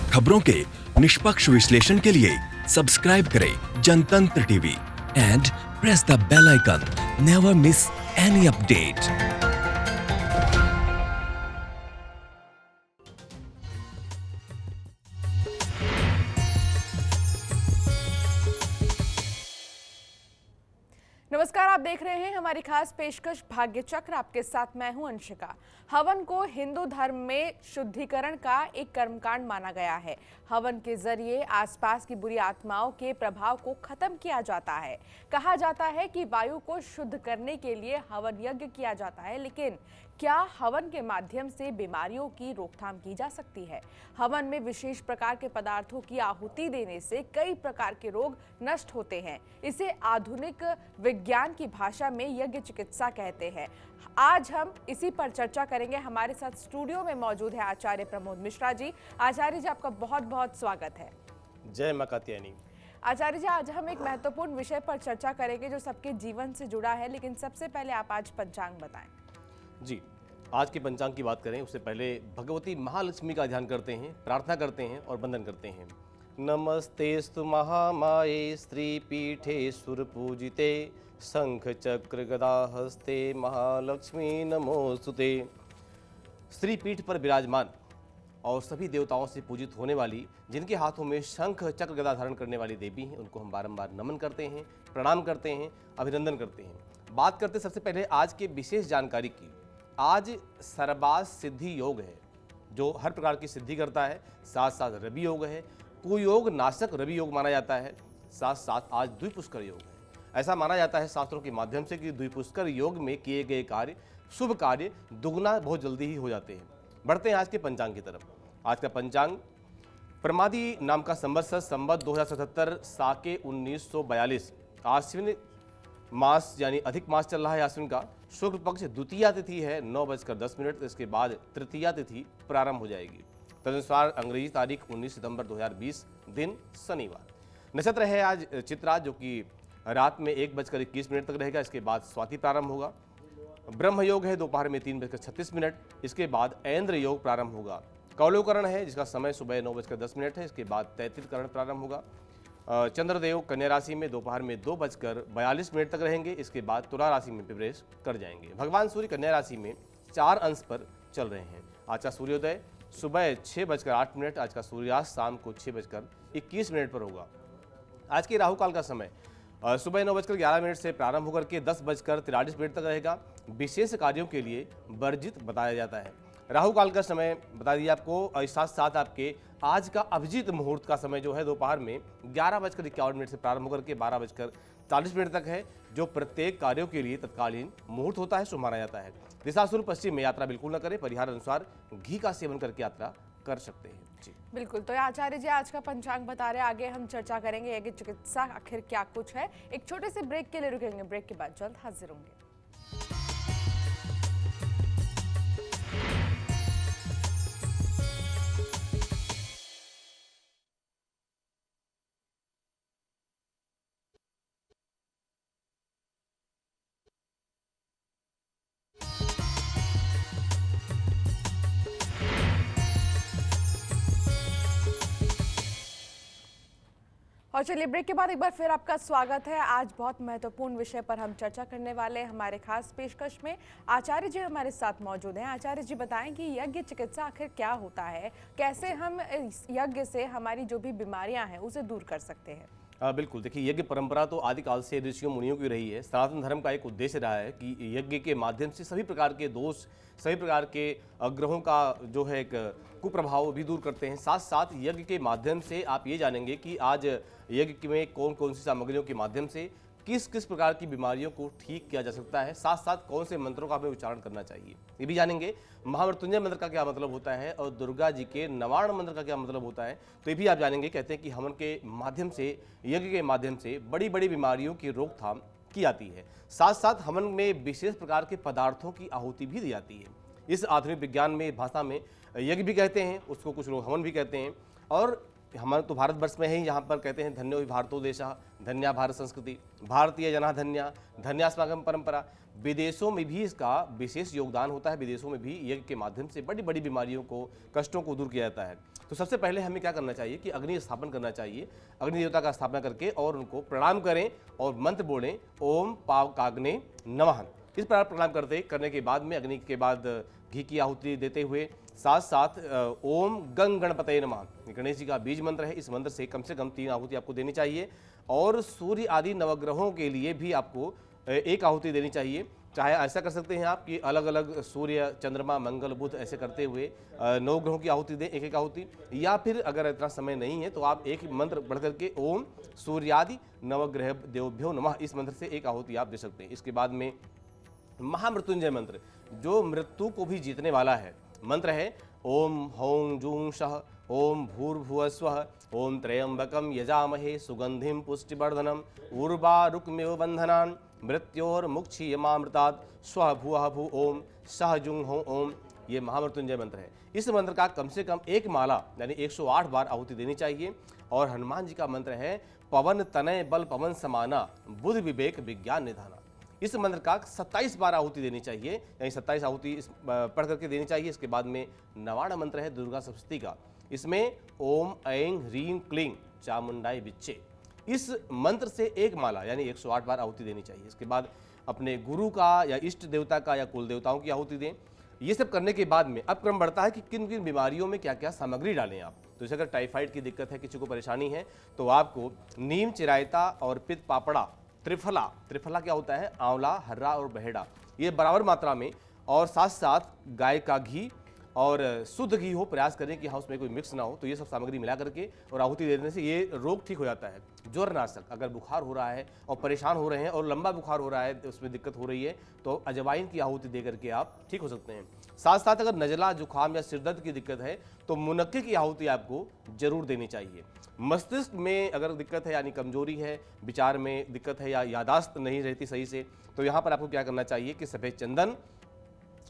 खबरों के निष्पक्ष विश्लेषण के लिए सब्सक्राइब करें Jantantra TV and press the bell icon. Never miss any update. नमस्कार, आप देख रहे हैं हमारी खास पेशकश भाग्य चक्र। आपके साथ मैं हूं अंशिका। हवन को हिंदू धर्म में शुद्धिकरण का एक कर्मकांड माना गया है। हवन के जरिए आसपास की बुरी आत्माओं के प्रभाव को खत्म किया जाता है। कहा जाता है कि वायु को शुद्ध करने के लिए हवन यज्ञ किया जाता है, लेकिन क्या हवन के माध्यम से बीमारियों की रोकथाम की जा सकती है? हवन में विशेष प्रकार के पदार्थों की आहुति देने से कई प्रकार के रोग नष्ट होते हैं। इसे आधुनिक विज्ञान की भाषा में यज्ञ चिकित्सा कहते हैं। आज हम इसी पर चर्चा करेंगे। हमारे साथ स्टूडियो में मौजूद है आचार्य प्रमोद मिश्रा जी। आचार्य जी, आपका बहुत बहुत स्वागत है। जय मां कात्यायनी। आचार्य जी, आज हम एक महत्वपूर्ण विषय पर चर्चा करेंगे जो सबके जीवन से जुड़ा है, लेकिन सबसे पहले आप आज पंचांग बताएं। जी, आज के पंचांग की बात करें उससे पहले भगवती महालक्ष्मी का ध्यान करते हैं, प्रार्थना करते हैं और वंदन करते हैं। नमस्तेस्तु महामाये स्त्री पीठे सुरपूजिते शंख चक्र गदा हस्ते महालक्ष्मी नमोस्तुते। स्त्री पीठ पर विराजमान और सभी देवताओं से पूजित होने वाली, जिनके हाथों में शंख चक्र गदा धारण करने वाली देवी हैं, उनको हम बारंबार नमन करते हैं, प्रणाम करते हैं, अभिनंदन करते हैं। बात करते सबसे पहले आज के विशेष जानकारी की। आज सर्वास सिद्धि योग है, जो हर प्रकार की सिद्धि करता है। साथ साथ रवि योग है, कुयोग नाशक रवि योग माना जाता है। साथ साथ आज द्विपुष्कर योग है। ऐसा माना जाता है शास्त्रों के माध्यम से कि द्विपुष्कर योग में किए गए कार्य, शुभ कार्य दुगना बहुत जल्दी ही हो जाते हैं। बढ़ते हैं आज के पंचांग की तरफ। आज का पंचांग प्रमादी नाम का संवत्सर संवत 2077 साके 1942 आश्विन मास यानी अधिक मास चल रहा है। आश्विन का शुक्ल पक्ष द्वितीया तिथि है 9:10। इसके बाद तृतीया तिथि प्रारंभ हो जाएगी। तदनुसार अंग्रेजी तारीख 19 सितंबर 2020 दिन शनिवार। नक्षत्र है आज चित्रा, जो कि रात में 1:21 तक रहेगा। इसके बाद स्वाति प्रारंभ होगा। ब्रह्म योग है दोपहर में 3:36। इसके बाद ऐन्द्र योग प्रारंभ होगा। कौलवकरण है जिसका समय सुबह 9:10 है। इसके बाद तैतिल करण प्रारंभ होगा। चंद्रदेव कन्या राशि में दोपहर में 2:42 तक रहेंगे। इसके बाद तुला राशि में प्रवेश कर जाएंगे। भगवान सूर्य कन्या राशि में 4 अंश पर चल रहे हैं। आज का सूर्योदय सुबह 6:08। आज का सूर्यास्त शाम को 6:21 पर होगा। आज के राहु काल का समय सुबह 9:11 से प्रारंभ होकर के 10:43 तक रहेगा। विशेष कार्यों के लिए वर्जित बताया जाता है। राहु काल का समय बता दिया आपको। साथ साथ आपके आज का अभिजीत मुहूर्त का समय जो है दोपहर में 11:51 से प्रारंभ होकर के 12:40 तक है, जो प्रत्येक कार्यों के लिए तत्कालीन मुहूर्त होता है, शुभ माना जाता है। दिशाशूल पश्चिम में यात्रा बिल्कुल न करें। परिहार अनुसार घी का सेवन करके यात्रा कर सकते हैं। जी बिल्कुल। तो आचार्य जी, आज का पंचांग बता रहे हैं, आगे हम चर्चा करेंगे यज्ञ चिकित्सा आखिर क्या कुछ है। एक छोटे से ब्रेक के लिए रुकेंगे। ब्रेक के बाद जल्द हाजिर होंगे। और चलिए, ब्रेक के बाद एक बार फिर आपका स्वागत है। आज बहुत महत्वपूर्ण विषय पर हम चर्चा करने वाले हैं। हमारे खास पेशकश में आचार्य जी हमारे साथ मौजूद हैं। आचार्य जी, बताएं कि यज्ञ चिकित्सा आखिर क्या होता है, कैसे हम इस यज्ञ से हमारी जो भी बीमारियां हैं उसे दूर कर सकते हैं? बिल्कुल। देखिए, यज्ञ परंपरा तो आदिकाल से ऋषियों मुनियों की रही है। सनातन धर्म का एक उद्देश्य रहा है कि यज्ञ के माध्यम से सभी प्रकार के दोष, सभी प्रकार के ग्रहों का जो है एक कुप्रभाव भी दूर करते हैं। साथ साथ यज्ञ के माध्यम से आप ये जानेंगे कि आज यज्ञ में कौन कौन सी सामग्रियों के माध्यम से किस किस प्रकार की बीमारियों को ठीक किया जा सकता है। साथ साथ कौन से मंत्रों का हमें उच्चारण करना चाहिए, ये भी जानेंगे। महामृत्युंजय मंत्र का क्या मतलब होता है और दुर्गा जी के नवार्ण मंत्र का क्या मतलब होता है, तो ये भी आप जानेंगे। कहते हैं कि हवन के माध्यम से, यज्ञ के माध्यम से बड़ी बड़ी बीमारियों की रोकथाम की जाती है। साथ साथ हवन में विशेष प्रकार के पदार्थों की आहुति भी दी जाती है। इस आधुनिक विज्ञान में भाषा में यज्ञ भी कहते हैं, उसको कुछ लोग हवन भी कहते हैं। और हमारे तो भारतवर्ष में ही यहाँ पर कहते हैं धन्यो हि भारतो देशः, धन्या भारत संस्कृति, भारतीय जना धन्या, धन्यास्माकं परंपरा। विदेशों में भी इसका विशेष योगदान होता है। विदेशों में भी यज्ञ के माध्यम से बड़ी बड़ी बीमारियों को, कष्टों को दूर किया जाता है। तो सबसे पहले हमें क्या करना चाहिए कि अग्नि स्थापन करना चाहिए। अग्नि देवता का स्थापना करके और उनको प्रणाम करें और मंत्र बोलें, ओम पावकाग्ने नमः। इस प्रकार प्रणाम करने के बाद में अग्नि के बाद घी की आहुति देते हुए साथ साथ ओम गंग गणपतये नमः, गणेश जी का बीज मंत्र है, इस मंत्र से कम 3 आहुति आपको देनी चाहिए। और सूर्य आदि नवग्रहों के लिए भी आपको एक आहुति देनी चाहिए। चाहे ऐसा कर सकते हैं आप कि अलग अलग सूर्य, चंद्रमा, मंगल, बुध ऐसे करते हुए 9 ग्रहों की आहुति दें, एक आहुति। या फिर अगर इतना समय नहीं है तो आप एक मंत्र बढ़ करके ओम सूर्यादि नवग्रह देवभ्यो नमः, इस मंत्र से एक आहुति आप दे सकते हैं। इसके बाद में महामृत्युंजय मंत्र, जो मृत्यु को भी जीतने वाला है मंत्र है, ओम हौं जूं शः ओम भूर्भुवस्वः ओम त्र्यंबकम यजामहे सुगंधिम पुष्टिवर्धनम उर्वारुकमिव बंधनान् मृत्योर्मुक्षीयमामृतात् स्वः भुवः भू ओम सह जुं हौं ओम। ये महामृत्युंजय मंत्र है। इस मंत्र का कम से कम एक माला यानी 108 बार आहुति देनी चाहिए। और हनुमान जी का मंत्र है, पवन तनय बल पवन समाना बुध विवेक विज्ञान निधाना। इस मंत्र का 27 बार आहुति देनी चाहिए, यानी 27 आहुति पढ़ करके देनी चाहिए। इसके बाद में नवाण मंत्र है दुर्गा सप्तशती का, इसमें ओम ऐं ह्रीं क्लीं चामुंडाई विच्चे, इस मंत्र से एक माला यानी 108 बार आहुति देनी चाहिए। इसके बाद अपने गुरु का या इष्ट देवता का या कुल देवताओं की आहुति दें। ये सब करने के बाद में अब क्रम बढ़ता है कि किन किन बीमारियों में क्या क्या सामग्री डालें आप। तो जैसे अगर टाइफाइड की दिक्कत है, किसी को परेशानी है, तो आपको नीम, चिरायता और पित्त पापड़ा, त्रिफला क्या होता है, आंवला, हर्रा और बहेड़ा, ये बराबर मात्रा में, और साथ साथ गाय का घी और शुद्ध घी हो, प्रयास करें कि हाँ उसमें कोई मिक्स ना हो। तो ये सब सामग्री मिला करके और आहुति देने से ये रोग ठीक हो जाता है। ज्वरनाशक, अगर बुखार हो रहा है और परेशान हो रहे हैं और लंबा बुखार हो रहा है, उसमें दिक्कत हो रही है, तो अजवाइन की आहुति दे करके आप ठीक हो सकते हैं। साथ साथ अगर नज़ला, जुकाम या सिरदर्द की दिक्कत है तो मुनक्के की आहुति आपको जरूर देनी चाहिए। मस्तिष्क में अगर दिक्कत है यानी कमजोरी है, विचार में दिक्कत है या यादाश्त नहीं रहती सही से, तो यहाँ पर आपको क्या करना चाहिए कि सफ़ेद चंदन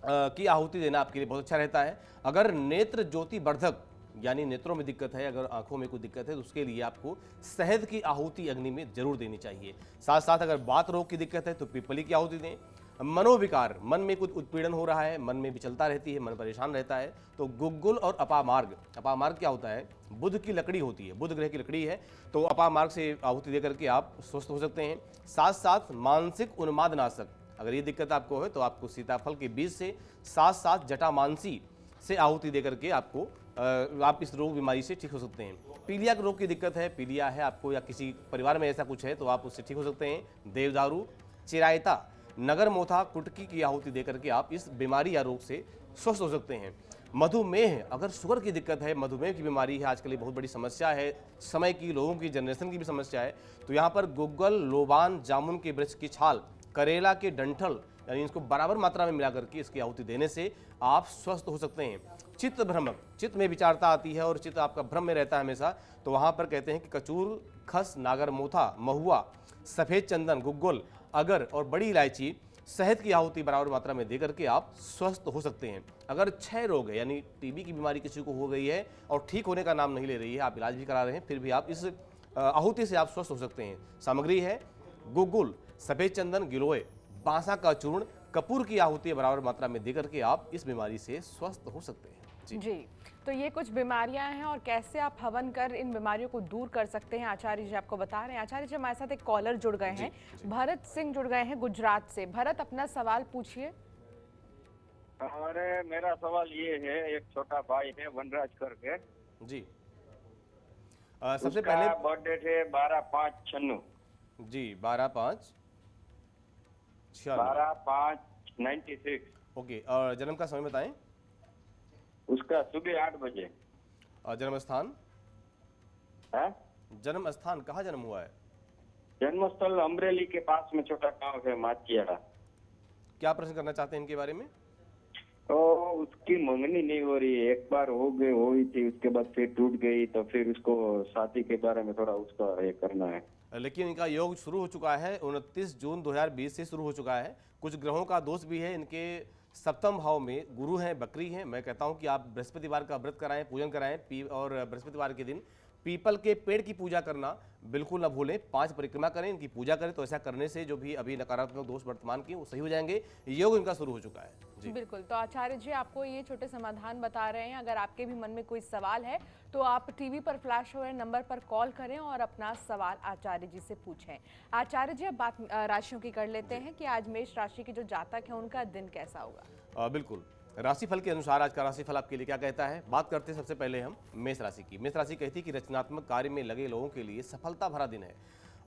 की आहुति देना आपके लिए बहुत अच्छा रहता है। अगर नेत्र ज्योति वर्धक यानी नेत्रों में दिक्कत है, अगर आंखों में कोई दिक्कत है, तो उसके लिए आपको शहद की आहुति अग्नि में जरूर देनी चाहिए। साथ साथ अगर बात रोग की दिक्कत है तो पीपली की आहुति दें। मनोविकार, मन में कुछ उत्पीड़न हो रहा है, मन में विचलता रहती है, मन परेशान रहता है, तो गुग्गुल और अपामार्ग, अपामार्ग क्या होता है, बुध की लकड़ी होती है, बुध ग्रह की लकड़ी है, तो अपामार्ग से आहुति दे करके आप स्वस्थ हो सकते हैं। साथ साथ मानसिक उन्मादनाशक, अगर ये दिक्कत आपको है तो आपको सीताफल के बीज से, साथ साथ जटामांसी से आहुति दे करके आपको आप इस रोग बीमारी से ठीक हो सकते हैं। पीलिया के रोग की दिक्कत है, पीलिया है आपको या किसी परिवार में ऐसा कुछ है, तो आप उससे ठीक हो सकते हैं। देवदारू, चिरायता, नगर मोथा, कुटकी की आहुति दे करके आप इस बीमारी या रोग से स्वस्थ हो सकते हैं। मधुमेह, अगर शुगर की दिक्कत है, मधुमेह की बीमारी है, आजकल ये बहुत बड़ी समस्या है, समय की, लोगों की, जनरेशन की भी समस्या है, तो यहाँ पर गुग्गल, लोबान, जामुन के वृक्ष की छाल, करेला के डंठल, यानी इसको बराबर मात्रा में मिला करके इसकी आहुति देने से आप स्वस्थ हो सकते हैं। चित्त भ्रमक, चित्त में विचारता आती है और चित्त आपका भ्रम में रहता है हमेशा, तो वहाँ पर कहते हैं कि कचूर, खस, नागर मोथा, महुआ, सफ़ेद चंदन, गुग्गल, अगर और बड़ी इलायची, शहद की आहुति बराबर मात्रा में दे करके आप स्वस्थ हो सकते हैं। अगर क्षय रोग है यानी टीबी की बीमारी किसी को हो गई है और ठीक होने का नाम नहीं ले रही है, आप इलाज भी करा रहे हैं, फिर भी आप इस आहुति से आप स्वस्थ हो सकते हैं। सामग्री है गुग्गुल, सफ़ेद चंदन, गिलोय, बांसा का चूर्ण, कपूर की आहुति बराबर मात्रा में दे करके आप इस बीमारी से स्वस्थ हो सकते हैं। जी, तो ये कुछ बीमारियां हैं और कैसे आप हवन कर इन बीमारियों को दूर कर सकते हैं, आचार्य जी आपको बता रहे हैं। आचार्य जी, हमारे साथ एक कॉलर जुड़ गए हैं, भरत सिंह जुड़ गए हैं गुजरात से। भरत, अपना सवाल पूछिए। अरे मेरा सवाल ये है, एक छोटा भाई है वनराज करके जी, सबसे उसका पहले बर्थडे थे 12/5/96 जी 12/5/96 12/5/96। ओके, और जन्म का समय बताएं। उसका सुबह 8 बजे। और जन्म स्थान, है जन्म स्थान कहाँ जन्म हुआ है? जन्मस्थल अमरेली के पास में छोटा गांव है माचियाड़ा। क्या प्रश्न करना चाहते हैं इनके बारे में? तो उसकी मंगनी नहीं हो रही है, एक बार हुई थी, उसके बाद फिर टूट गई, तो फिर उसको शादी के बारे में थोड़ा उसका ये करना है। लेकिन इनका योग शुरू हो चुका है, 29 जून 2020 से शुरू हो चुका है। कुछ ग्रहों का दोष भी है, इनके सप्तम भाव में गुरु हैं, बकरी हैं। मैं कहता हूं कि आप बृहस्पतिवार का व्रत कराएं, पूजन कराएं और बृहस्पतिवार के दिन पीपल के पेड़ की पूजा करना बिल्कुल ना भूलें। 5 परिक्रमा करें, इनकी पूजा करें, तो ऐसा करने से जो भी अभी नकारात्मक दोष वर्तमान के वो सही हो जाएंगे। योग इनका शुरू हो चुका है जी। बिल्कुल, तो आचार्य जी आपको ये छोटे समाधान बता रहे हैं। अगर आपके भी मन में कोई सवाल है तो आप टीवी पर फ्लैश हो रहे नंबर पर कॉल करें और अपना सवाल आचार्य जी से पूछें। आचार्य जी, अब बात राशियों की कर लेते हैं कि आज मेष राशि के जो जातक है उनका दिन कैसा होगा। बिल्कुल, राशिफल के अनुसार आज का राशिफल आपके लिए क्या कहता है, बात करते हैं सबसे पहले हम मेष राशि की। मेष राशि कहती है कि रचनात्मक कार्य में लगे लोगों के लिए सफलता भरा दिन है।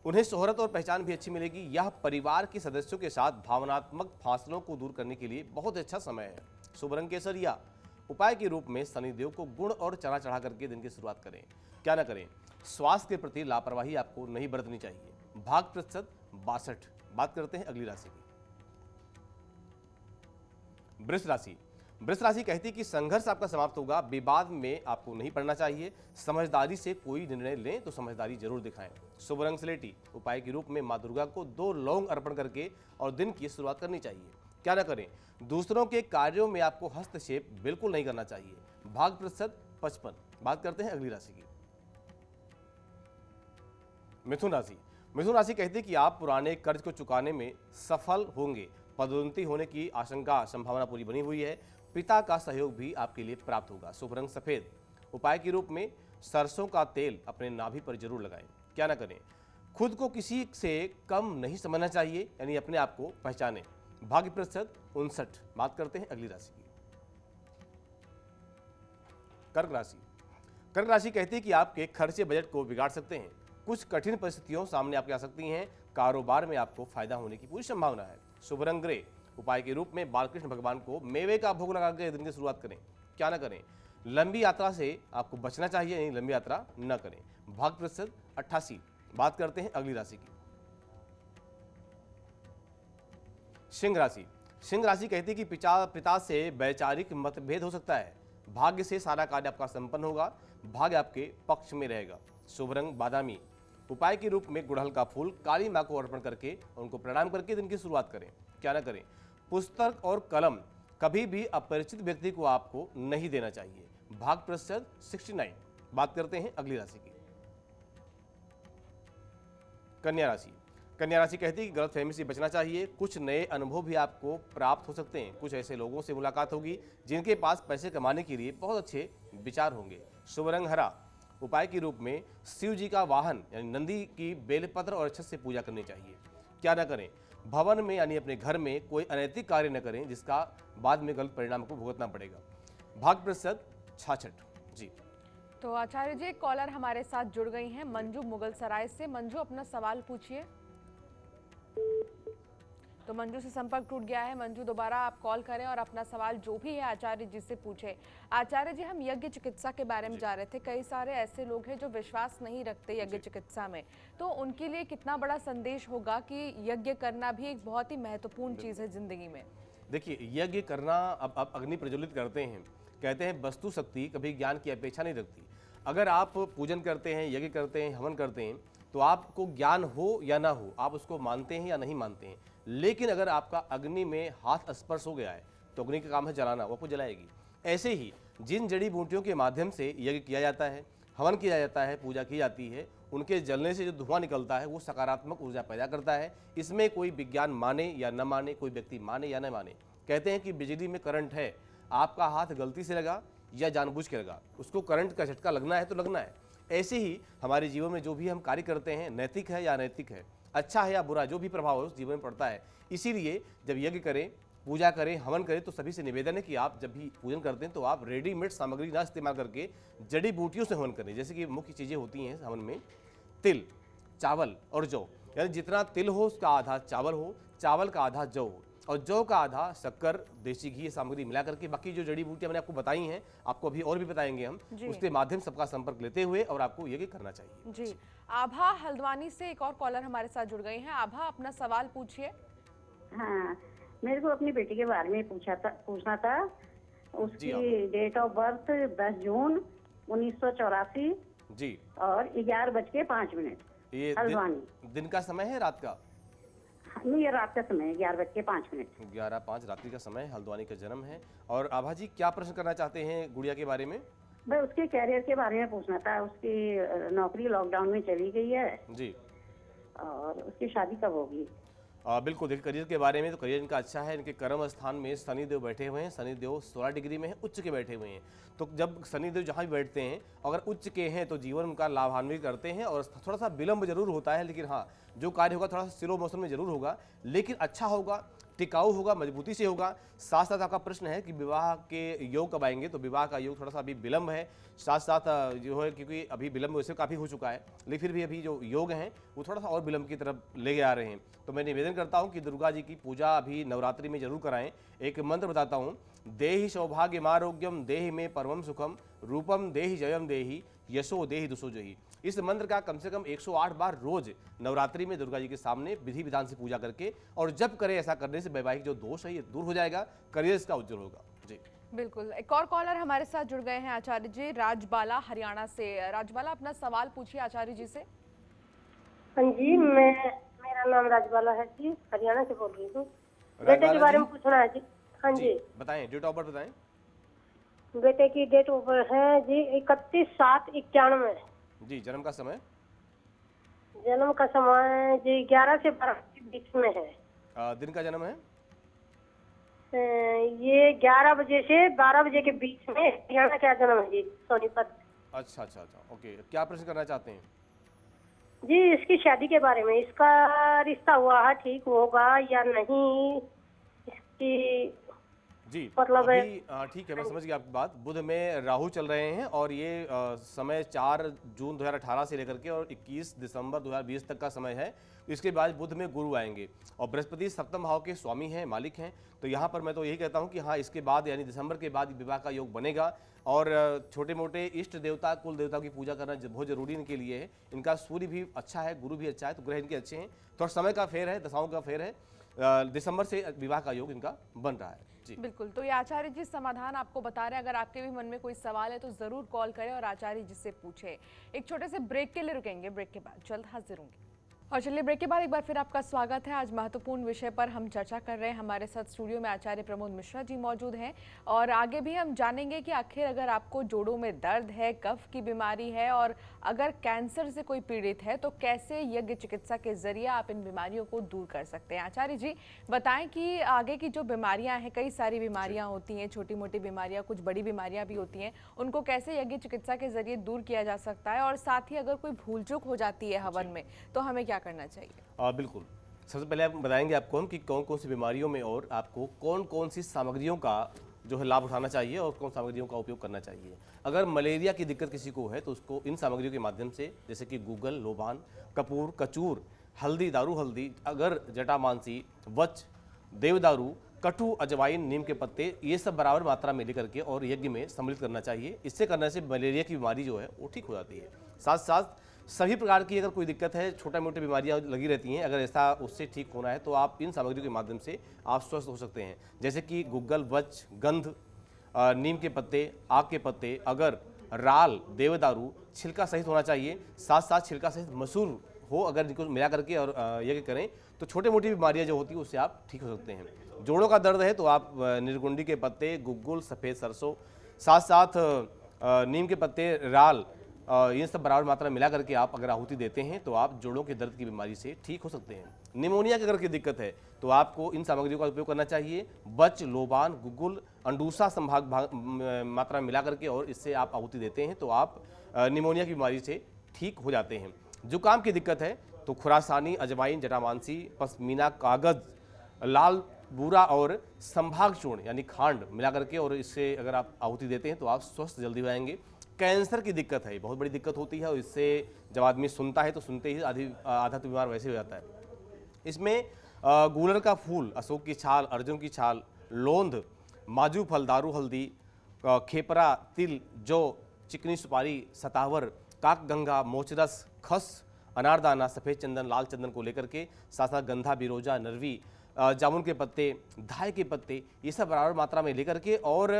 उन्हें शोहरत और पहचान भी अच्छी मिलेगी। यह परिवार के सदस्यों के साथ भावनात्मक फासलों को दूर करने के लिए बहुत अच्छा समय है। शुभ रंग केसरिया। उपाय के रूप में शनिदेव को गुड़ और चना चढ़ा करके दिन की शुरुआत करें। क्या ना करें, स्वास्थ्य के प्रति लापरवाही आपको नहीं बरतनी चाहिए। भाग प्रतिशत 62। बात करते हैं अगली राशि की, वृष राशि। वृष राशि कहती है कि संघर्ष आपका समाप्त होगा। विवाद में आपको नहीं पड़ना चाहिए। समझदारी से कोई निर्णय लें तो समझदारी जरूर दिखाएं। शुभ रंग स्लेटी। उपाय के रूप में मां दुर्गा को 2 लौंग अर्पण करके और दिन की शुरुआत करनी चाहिए। क्या ना करें, दूसरों के कार्यों में आपको हस्तक्षेप बिल्कुल नहीं करना चाहिए। भाग प्रतिशत 55। बात करते हैं अगली राशि की, मिथुन राशि। मिथुन राशि कहती है कि आप पुराने कर्ज को चुकाने में सफल होंगे। पदोन्नति होने की आशंका संभावना पूरी बनी हुई है। पिता का सहयोग भी आपके लिए प्राप्त होगा। शुभ रंग सफेद। उपाय के रूप में सरसों का तेल अपने नाभि पर जरूर लगाएं। क्या ना करें, खुद को किसी से कम नहीं समझना चाहिए, यानी अपने आप को पहचानें। भाग्य प्रतिशत 59। बात करते हैं अगली राशि की, कर्क राशि। कर्क राशि कहती है कि आपके खर्चे बजट को बिगाड़ सकते हैं। कुछ कठिन परिस्थितियों सामने आपके आ सकती हैं। कारोबार में आपको फायदा होने की पूरी संभावना है। शुभ रंग ग्रे। उपाय के रूप में बालकृष्ण भगवान को मेवे का भोग लगाकर दिन की शुरुआत करें। क्या ना करें, लंबी यात्रा से आपको बचना चाहिए, यानी लंबी यात्रा न करें। भाग प्रतिशत 88। बात करते हैं अगली राशि की, सिंह राशि। सिंह राशि कहती है कि पिता से वैचारिक मतभेद हो सकता है। भाग्य से सारा कार्य आपका संपन्न होगा। भाग्य आपके पक्ष में रहेगा। शुभ रंग बादामी। उपाय के रूप में गुड़हल का फूल काली मां को अर्पण करके उनको प्रणाम करके दिन की शुरुआत करें। क्या ना करें, पुस्तक और कलम कभी भी अपरिचित व्यक्ति को आपको नहीं देना चाहिए। भाग प्रतिशत 69। बात करते हैं अगली राशि की, कन्या राशि। कन्या राशि कहती है कि गलतफहमी से बचना चाहिए। कुछ नए अनुभव भी आपको प्राप्त हो सकते हैं। कुछ ऐसे लोगों से मुलाकात होगी जिनके पास पैसे कमाने के लिए बहुत अच्छे विचार होंगे। शुभ रंग हरा। उपाय के रूप में शिव जी का वाहन यानी नंदी की बेलपत्र और अक्षत से पूजा करनी चाहिए। क्या ना करें, भवन में यानी अपने घर में कोई अनैतिक कार्य न करें जिसका बाद में गलत परिणाम को भुगतना पड़ेगा। भाग प्रतिशत 66 जी। तो आचार्य जी, एक कॉलर हमारे साथ जुड़ गई हैं, मंजू मुगल सराय से। मंजू, अपना सवाल पूछिए। तो मंजू से संपर्क टूट गया है। मंजू, दोबारा आप कॉल करें और अपना सवाल जो भी है आचार्य जी से पूछे। आचार्य जी, हम यज्ञ चिकित्सा के बारे में जा रहे थे। कई सारे ऐसे लोग हैं जो विश्वास नहीं रखते यज्ञ चिकित्सा में, तो उनके लिए कितना बड़ा संदेश होगा कि यज्ञ करना भी एक बहुत ही महत्वपूर्ण चीज है जिंदगी में। देखिए, यज्ञ करना, अब अग्नि प्रज्वलित करते हैं, कहते हैं वस्तु शक्ति कभी ज्ञान की अपेक्षा नहीं रखती। अगर आप पूजन करते हैं, यज्ञ करते हैं, हवन करते हैं, तो आपको ज्ञान हो या ना हो, आप उसको मानते हैं या नहीं मानते हैं, लेकिन अगर आपका अग्नि में हाथ स्पर्श हो गया है तो अग्नि का काम है जलाना, वो आपको जलाएगी। ऐसे ही जिन जड़ी बूटियों के माध्यम से यज्ञ किया जाता है, हवन किया जाता है, पूजा की जाती है, उनके जलने से जो धुआं निकलता है वो सकारात्मक ऊर्जा पैदा करता है। इसमें कोई विज्ञान माने या न माने, कोई व्यक्ति माने या न माने, कहते हैं कि बिजली में करंट है, आपका हाथ गलती से लगा या जानबूझ के लगा, उसको करंट का झटका लगना है तो लगना है। ऐसे ही हमारे जीवन में जो भी हम कार्य करते हैं, नैतिक है या अनैतिक है, अच्छा है या बुरा, जो भी प्रभाव है उस जीवन में पड़ता है। इसीलिए जब यज्ञ करें, पूजा करें, हवन करें, तो सभी से निवेदन है कि आप जब भी पूजन करते हैं तो आप रेडीमेड सामग्री ना इस्तेमाल करके जड़ी बूटियों से हवन करें। जैसे कि मुख्य चीज़ें होती हैं हवन में, तिल, चावल और जौ, यानी जितना तिल हो उसका आधा चावल हो, चावल का आधा जौ हो और जौ का आधा शक्कर, देसी घी, सामग्री मिला करके बाकी जो जड़ी बूटियां मैंने आपको बताई हैं, आपको अभी और भी बताएंगे हम, उसके माध्यम सबका संपर्क लेते हुए और आपको ये करना चाहिए जी। आभा हल्द्वानी से एक और कॉलर हमारे साथ जुड़ गई हैं। आभा, अपना सवाल पूछिए। हाँ, मेरे को अपनी बेटी के बारे में पूछना था। उसकी डेट ऑफ बर्थ 10 जून 1984 जी और 11:05। ये दिन का समय है, रात का? नहीं, ये रात का समय है, 11:05। 11:05 रात्रि का समय, हल्द्वानी का जन्म है। और आभा जी, क्या प्रश्न करना चाहते हैं गुड़िया के बारे में? भाई उसके कैरियर के बारे में पूछना था। उसकी नौकरी लॉकडाउन में चली गई है जी और उसकी शादी कब होगी? बिल्कुल, देखिए करियर के बारे में तो करियर इनका अच्छा है। इनके कर्म स्थान में शनि देव बैठे हुए हैं। शनि देव 16 डिग्री में है, उच्च के बैठे हुए हैं। तो जब शनि देव जहाँ भी बैठते हैं, अगर उच्च के हैं तो जीवन उनका लाभान्वित करते हैं और थोड़ा सा विलंब जरूर होता है, लेकिन हाँ जो कार्य होगा थोड़ा सा स्लो मोशन में जरूर होगा, लेकिन अच्छा होगा, टिकाऊ होगा, मजबूती से होगा। साथ साथ आपका प्रश्न है कि विवाह के योग कब आएंगे, तो विवाह का योग थोड़ा सा अभी विलंब है। साथ साथ जो है, क्योंकि अभी विलंब वैसे काफ़ी हो चुका है, लेकिन फिर भी अभी जो योग हैं वो थोड़ा सा और विलंब की तरफ ले आ रहे हैं। तो मैं निवेदन करता हूँ कि दुर्गा जी की पूजा अभी नवरात्रि में जरूर कराएं। एक मंत्र बताता हूँ, देहि सौभाग्यम आरोग्यम देहि में परमम सुखम रूपम देहि जयम देहि यशो देहि दुसो जही। इस मंत्र का कम से कम 108 बार रोज नवरात्रि में दुर्गा जी के सामने विधि विधान से पूजा करके और जब करें, ऐसा करने से वैवाहिक जो दोष है ये दूर हो जाएगा, करियर इसका उज्जवल होगा। जी बिल्कुल। एक और कॉलर हमारे साथ जुड़ गए हैं आचार्य जी, राजबाला हरियाणा से। राजबाला, अपना सवाल पूछिए आचार्य जी से। हाँ जी, मेरा नाम राजबाला है जी, हरियाणा से बोल रही हूँ। बेटे के बारे में पूछना है जी। हाँ जी, बताएं, डेट ऑफ बर्थ बताएं। बेटे की डेट ऑफ बर्थ है जी 31/7/91। जी, जन्म का समय? जन्म का समय जी 11 से 12 के बीच में है। दिन का जन्म है? ये 11 बजे से 12 बजे के बीच में हरियाणा का जन्म है जी, सोनीपत। अच्छा, ओके। क्या प्रश्न करना चाहते हैं जी? इसकी शादी के बारे में, इसका रिश्ता हुआ है, ठीक होगा या नहीं, इसकी जी मतलब अभी ठीक है, मैं समझ गया आपकी बात। बुध में राहु चल रहे हैं और ये समय 4 जून 2018 से लेकर के और 21 दिसंबर 2020 तक का समय है। इसके बाद बुध में गुरु आएंगे और बृहस्पति सप्तम भाव के स्वामी हैं, मालिक हैं। तो यहाँ पर मैं तो यही कहता हूँ कि हाँ, इसके बाद यानी दिसंबर के बाद विवाह का योग बनेगा। और छोटे मोटे इष्ट देवता, कुल देवता की पूजा करना बहुत जरूरी इनके लिए है। इनका सूर्य भी अच्छा है, गुरु भी अच्छा है, तो ग्रह इनके अच्छे हैं। थोड़ा समय का फेर है, दशाओं का फेर है। दिसंबर से विवाह का योग इनका बन रहा है। जी बिल्कुल। तो ये आचार्य जी समाधान आपको बता रहे हैं। अगर आपके भी मन में कोई सवाल है तो जरूर कॉल करें और आचार्य जी से पूछें। एक छोटे से ब्रेक के लिए रुकेंगे, ब्रेक के बाद जल्द हाजिर होंगे। और चलिए, ब्रेक के बाद एक बार फिर आपका स्वागत है। आज महत्वपूर्ण विषय पर हम चर्चा कर रहे हैं। हमारे साथ स्टूडियो में आचार्य प्रमोद मिश्रा जी मौजूद हैं और आगे भी हम जानेंगे कि आखिर अगर आपको जोड़ों में दर्द है, कफ की बीमारी है और अगर कैंसर से कोई पीड़ित है तो कैसे यज्ञ चिकित्सा के जरिए आप इन बीमारियों को दूर कर सकते हैं। आचार्य जी बताएं कि आगे की जो बीमारियां हैं, कई सारी बीमारियां होती हैं, छोटी मोटी बीमारियां, कुछ बड़ी बीमारियां भी होती हैं, उनको कैसे यज्ञ चिकित्सा के जरिए दूर किया जा सकता है और साथ ही अगर कोई भूल चूक हो जाती है हवन में तो हमें क्या करना चाहिए? बिल्कुल। सबसे पहले आप बताएंगे आपको हम कि कौन कौन सी बीमारियों में और आपको कौन कौन सी सामग्रियों का जो है लाभ उठाना चाहिए और कौन सामग्रियों का उपयोग करना चाहिए। अगर मलेरिया की दिक्कत किसी को है तो उसको इन सामग्रियों के माध्यम से, जैसे कि गूगल, लोबान, कपूर, कचूर, हल्दी, दारू हल्दी, अगर, जटामांसी, वच, देवदारू, कटु, अजवाइन, नीम के पत्ते, ये सब बराबर मात्रा में लेकर के और यज्ञ में सम्मिलित करना चाहिए। इससे करने से मलेरिया की बीमारी जो है वो ठीक हो जाती है। साथ साथ सभी प्रकार की अगर कोई दिक्कत है, छोटा मोटी बीमारियां लगी रहती हैं, अगर ऐसा उससे ठीक होना है तो आप इन सामग्रियों के माध्यम से आप स्वस्थ हो सकते हैं। जैसे कि गूगल, वच, गंध, नीम के पत्ते, आग के पत्ते, अगर, राल, देवदारू छिलका सहित होना चाहिए। साथ साथ छिलका सहित मसूर हो, अगर इनको मिला करके और यज्ञ करें तो छोटी मोटी बीमारियां जो होती है उससे आप ठीक हो सकते हैं। जोड़ों का दर्द है तो आप निर्गुंडी के पत्ते, गुग्गुल, सफ़ेद सरसों, साथ साथ नीम के पत्ते, राल, ये सब बराबर मात्रा में मिला करके आप अगर आहुति देते हैं तो आप जोड़ों के दर्द की बीमारी से ठीक हो सकते हैं। निमोनिया की अगर की दिक्कत है तो आपको इन सामग्रियों का उपयोग करना चाहिए। बच, लोबान, गुग्गुल, अंडूसा संभाग मात्रा में मिला करके और इससे आप आहुति देते हैं तो आप निमोनिया की बीमारी से ठीक हो जाते हैं। जुकाम की दिक्कत है तो खुरासानी, अजवाइन, जटामांसी, पश्मीना, कागज, लाल बूरा और संभाग चूर्ण यानी खांड मिला करके और इससे अगर आप आहुति देते हैं तो आप स्वस्थ जल्दी हो जाएंगे। कैंसर की दिक्कत है, बहुत बड़ी दिक्कत होती है और इससे जब आदमी सुनता है तो सुनते ही आधा तो बीमार वैसे हो जाता है। इसमें गूलर का फूल, अशोक की छाल, अर्जुन की छाल, लोंध, माजू फल, दारू हल्दी, खेपरा, तिल, जौ, चिकनी सुपारी, सतावर, काक गंगा, मोचरस, खस, अनारदाना, सफ़ेद चंदन, लाल चंदन को लेकर के, साथ साथ गंधा, बिरोजा, नरवी, जामुन के पत्ते, धाय के पत्ते, ये सब बराबर मात्रा में लेकर के और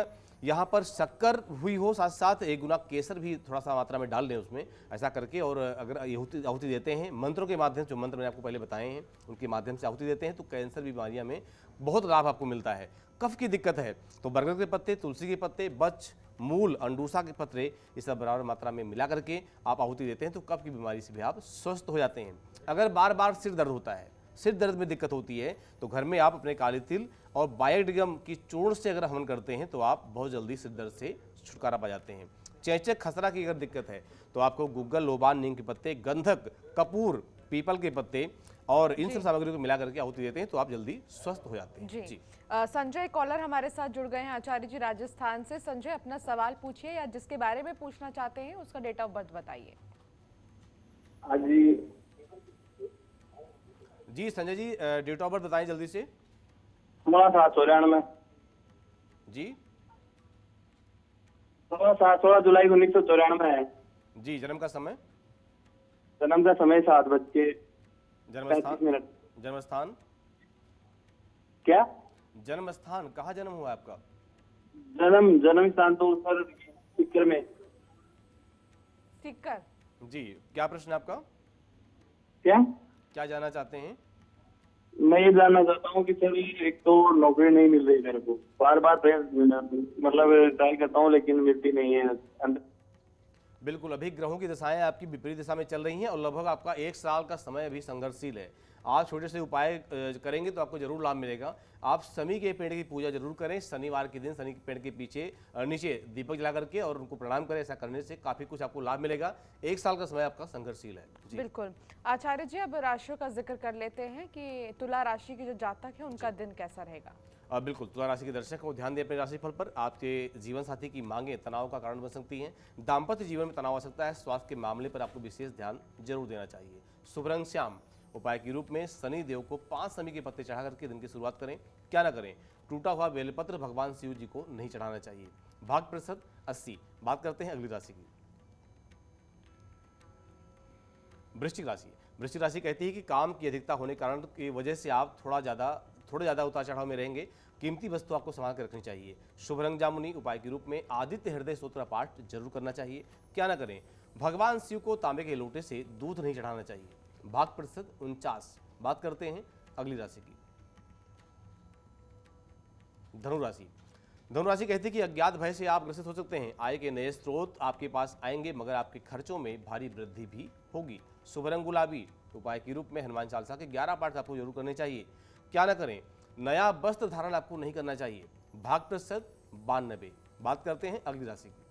यहाँ पर शक्कर हुई हो, साथ साथ 1 गुना केसर भी थोड़ा सा मात्रा में डाल लें उसमें, ऐसा करके। और अगर आहुति देते हैं मंत्रों के माध्यम से, जो मंत्र मैंने आपको पहले बताए हैं उनके माध्यम से आहुति देते हैं, तो कैंसर बीमारियां में बहुत लाभ आपको मिलता है। कफ की दिक्कत है तो बरगद के पत्ते, तुलसी के पत्ते, बच, मूल, अंडूसा के पत्ते, ये सब बराबर मात्रा में मिला करके आप आहुति देते हैं तो कफ की बीमारी से भी आप स्वस्थ हो जाते हैं। अगर बार बार सिर दर्द होता है, सिर दर्द में दिक्कत होती है, तो घर में आप अपने काले तिल और बायोडिगम की चूर्ण से अगर हवन करते हैं तो आप बहुत जल्दी सिर दर्द से छुटकारा पा जाते हैं। चेचक, खसरा की अगर दिक्कत है तो आपको गुग्गल, लोबान, नीम के पत्ते, गंधक, कपूर, पीपल के पत्ते और इन सब सामग्रियों को मिला करके आहुति देते हैं तो आप जल्दी स्वस्थ हो जाते हैं। जी। संजय कॉलर हमारे साथ जुड़ गए हैं आचार्य जी राजस्थान से। संजय, अपना सवाल पूछिए या जिसके बारे में पूछना चाहते हैं उसका डेट ऑफ बर्थ बताइए। जी Sanjay ji, date of birth बताएं जल्दी से। 16/7/94 जी 16 जुलाई 1994 है। जी, जन्म का समय, जन्म का समय 7 बज के जन्म 35 स्थान, मिनट। जन्म स्थान, क्या जन्म स्थान कहाँ जन्म हुआ आपका? जन्म स्थान तो सर सीकर में। सीकर। जी, क्या प्रश्न है आपका? क्या जानना चाहते हैं? मैं ये जानना चाहता हूँ कि सर एक तो नौकरी नहीं मिल रही मेरे को, बार बार मतलब ट्राई करता हूँ लेकिन मिलती नहीं है। बिल्कुल, अभी ग्रहों की दशाएं आपकी विपरीत दिशा में चल रही हैं और लगभग आपका 1 साल का समय अभी संघर्षशील है। आप छोटे से उपाय करेंगे तो आपको जरूर लाभ मिलेगा। आप शमी के पेड़ की पूजा जरूर करें। शनिवार के दिन शनि के पेड़ के पीछे नीचे दीपक जला करके और उनको प्रणाम करें। ऐसा करने से काफ़ी कुछ आपको लाभ मिलेगा। 1 साल का समय आपका संघर्षशील है। जी। बिल्कुल आचार्य जी, अब राशियों का जिक्र कर लेते हैं कि तुला राशि के जो जातक है उनका दिन कैसा रहेगा। बिल्कुल, तुला राशि के दर्शक को ध्यान दें अपने राशिफल पर। आपके जीवन साथी की मांगें तनाव का कारण बन सकती हैं। दाम्पत्य जीवन में तनाव आ सकता है। स्वास्थ्य के मामले पर आपको विशेष ध्यान जरूर देना चाहिए। शुभ रंग श्याम। उपाय के रूप में शनि देव को 5 शमी के पत्ते चढ़ा करके दिन की शुरुआत करें। क्या ना करें, टूटा हुआ बेलपत्र भगवान शिव जी को नहीं चढ़ाना चाहिए। भाग प्रतिशत 80। बात करते हैं अगली राशि की, वृश्चिक राशि। वृश्चिक राशि कहती है कि काम की अधिकता होने कारण की वजह से आप थोड़े ज़्यादा उतार चढ़ाव में रहेंगे। कीमती वस्तु आपको संभाल कर रखनी चाहिए। शुभ रंग जामुनी। उपाय के रूप में आदित्य हृदय स्तोत्र पाठ जरूर करना चाहिए। क्या ना करें, भगवान शिव को तांबे के लोटे से दूध नहीं चढ़ाना चाहिए। भाग प्रतिशत 49। बात करते हैं अगली राशि की, धनुराशि। धनुराशि कहती है कि अज्ञात भय से आप ग्रसित हो सकते हैं। आय के नए स्रोत आपके पास आएंगे मगर आपके खर्चों में भारी वृद्धि भी होगी। शुभ रंग गुलाबी। उपाय के रूप में हनुमान चालीसा के 11 पाठ आपको जरूर करने चाहिए। क्या ना करें, नया वस्त्र धारण आपको नहीं करना चाहिए। भाग प्रतिशत 92। बात करते हैं अगली राशि की,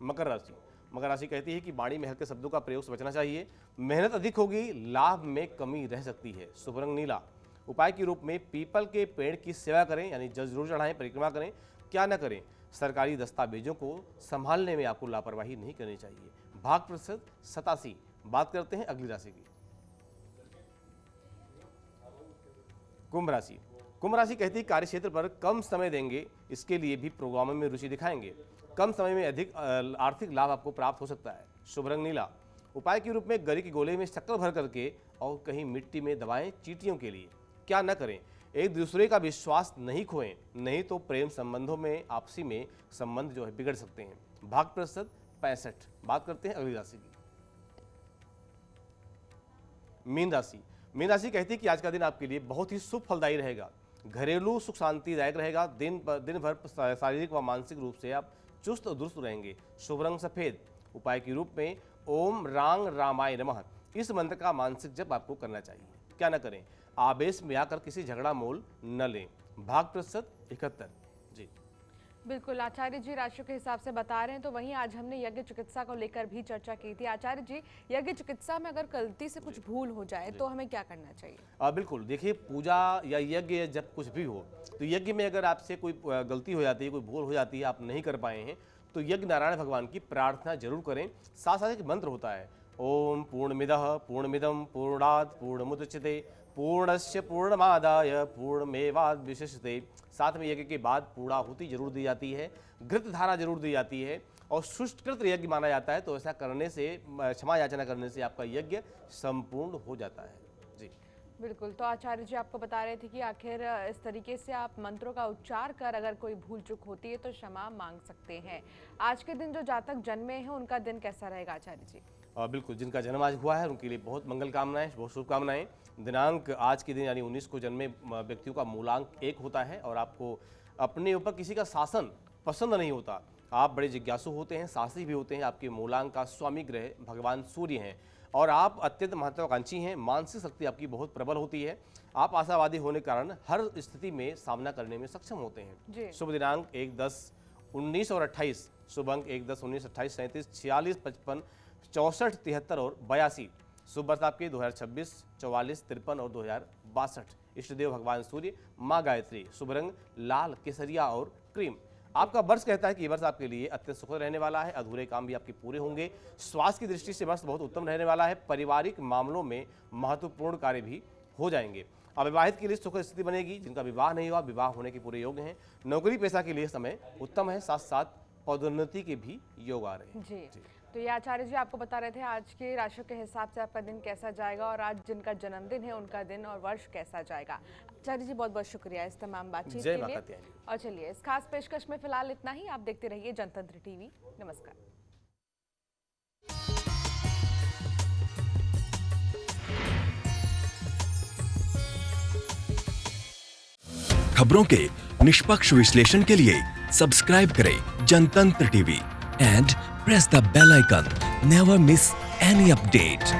मकर राशि। मकर राशि कहती है कि वाणी में हल्के शब्दों का प्रयोग से बचना चाहिए। मेहनत अधिक होगी, लाभ में कमी रह सकती है। शुभ रंग नीला। उपाय के रूप में पीपल के पेड़ की सेवा करें, यानी जल जरूर चढ़ाएं, परिक्रमा करें। क्या न करें, सरकारी दस्तावेजों को संभालने में आपको लापरवाही नहीं करनी चाहिए। भाग प्रतिशत 87। बात करते हैं अगली राशि की, कुंभ राशि। कुंभ राशि कहती है कार्य क्षेत्र पर कम समय देंगे, इसके लिए भी प्रोग्रामों में रुचि दिखाएंगे। कम समय में अधिक आर्थिक लाभ आपको प्राप्त हो सकता है। शुभ रंग नीला। उपाय के रूप में गरी के गोले में शक्कर भर करके और कहीं मिट्टी में दबाएं चींटियों के लिए। क्या न करें, एक दूसरे का विश्वास नहीं खोएं, नहीं तो प्रेम संबंधों में आपसी में संबंध जो है बिगड़ सकते हैं। भाग प्रतिशत 65। बात करते हैं अगली राशि की, मीन राशि। मीन राशि कहती है कि आज का दिन आपके लिए बहुत ही शुभ फलदायी रहेगा। घरेलू सुख शांतिदायक रहेगा। दिन भर शारीरिक व मानसिक रूप से आप चुस्त और दुरुस्त रहेंगे। शुभ रंग सफेद। उपाय के रूप में ओम रांग रामाय नमः इस मंत्र का मानसिक जप आपको करना चाहिए। क्या न करें, आवेश में आकर किसी झगड़ा मोल न लें। भाग प्रतिशत 71। जी बिल्कुल, आचार्य जी राशियों के हिसाब से बता रहे हैं। तो वहीं आज हमने यज्ञ चिकित्सा को लेकर भी चर्चा की थी। आचार्य जी, यज्ञ चिकित्सा में अगर गलती से कुछ भूल हो जाए तो हमें क्या करना चाहिए। बिल्कुल, देखिए पूजा या यज्ञ जब कुछ भी हो तो यज्ञ में अगर आपसे कोई गलती हो जाती है, कोई भूल हो जाती है, आप नहीं कर पाए हैं तो यज्ञ नारायण भगवान की प्रार्थना जरूर करें। साथ साथ एक मंत्र होता है, ओम पूर्णमिदः पूर्णमिदं पूर्णात् पूर्णमुदच्यते पूर्णस्य पूर्णमादाय पूर्णमेवावशिष्यते। साथ में यज्ञ के बाद पूर्णाहुति जरूर दी जाती है, घृत धारा जरूर दी जाती है और सुष्टकृत यज्ञ माना जाता है। तो ऐसा करने से, क्षमा याचना करने से आपका यज्ञ संपूर्ण हो जाता है। जी बिल्कुल। तो आचार्य जी आपको बता रहे थे कि आखिर इस तरीके से आप मंत्रों का उच्चार कर अगर कोई भूल चूक होती है तो क्षमा मांग सकते हैं। आज के दिन जो जातक जन्मे हैं उनका दिन कैसा रहेगा आचार्य जी? बिल्कुल, जिनका जन्म आज हुआ है उनके लिए बहुत मंगल कामनाएं, बहुत शुभकामनाएं। दिनांक आज के दिन यानी 19 को जन्मे व्यक्तियों का मूलांक 1 होता है और आपको अपने ऊपर किसी का शासन पसंद नहीं होता। आप बड़े जिज्ञासु होते हैं, साहसी भी होते हैं। आपके मूलांक का स्वामी ग्रह भगवान सूर्य हैं और आप अत्यंत महत्वाकांक्षी हैं। मानसिक शक्ति आपकी बहुत प्रबल होती है। आप आशावादी होने के कारण हर स्थिति में सामना करने में सक्षम होते हैं। शुभ दिनांक 1, 10, 19 और 28। शुभ अंक 1, 10, 19, 28, 37, 46, 55, 64, 73 और 82। शुभ वर्ष आपके 2026, 44, 53 और 2062। इष्टदेव भगवान सूर्य, माँ गायत्री। शुभ रंग लाल, केसरिया और क्रीम। आपका वर्ष कहता है कि ये वर्ष आपके लिए अत्यंत सुखद रहने वाला है। अधूरे काम भी आपके पूरे होंगे। स्वास्थ्य की दृष्टि से वर्ष बहुत उत्तम रहने वाला है। पारिवारिक मामलों में महत्वपूर्ण कार्य भी हो जाएंगे। अविवाहित के लिए सुखद स्थिति बनेगी। जिनका विवाह नहीं हुआ, विवाह होने के पूरे योग हैं। नौकरी पेशा के लिए समय उत्तम है। साथ साथ पदोन्नति के भी योग आ रहे हैं। जी। तो ये आचार्य जी आपको बता रहे थे आज के राशि के हिसाब से आपका दिन कैसा जाएगा और आज जिनका जन्मदिन है उनका दिन और वर्ष कैसा जाएगा। आचार्य जी बहुत बहुत शुक्रिया इस तमाम बातचीत के लिए। और चलिए इस खास पेशकश में फिलहाल इतना ही। आप देखते रहिए जनतंत्र टीवी। नमस्कार। खबरों के निष्पक्ष विश्लेषण के लिए सब्सक्राइब करें Jantantra TV and press the bell icon. Never miss any update.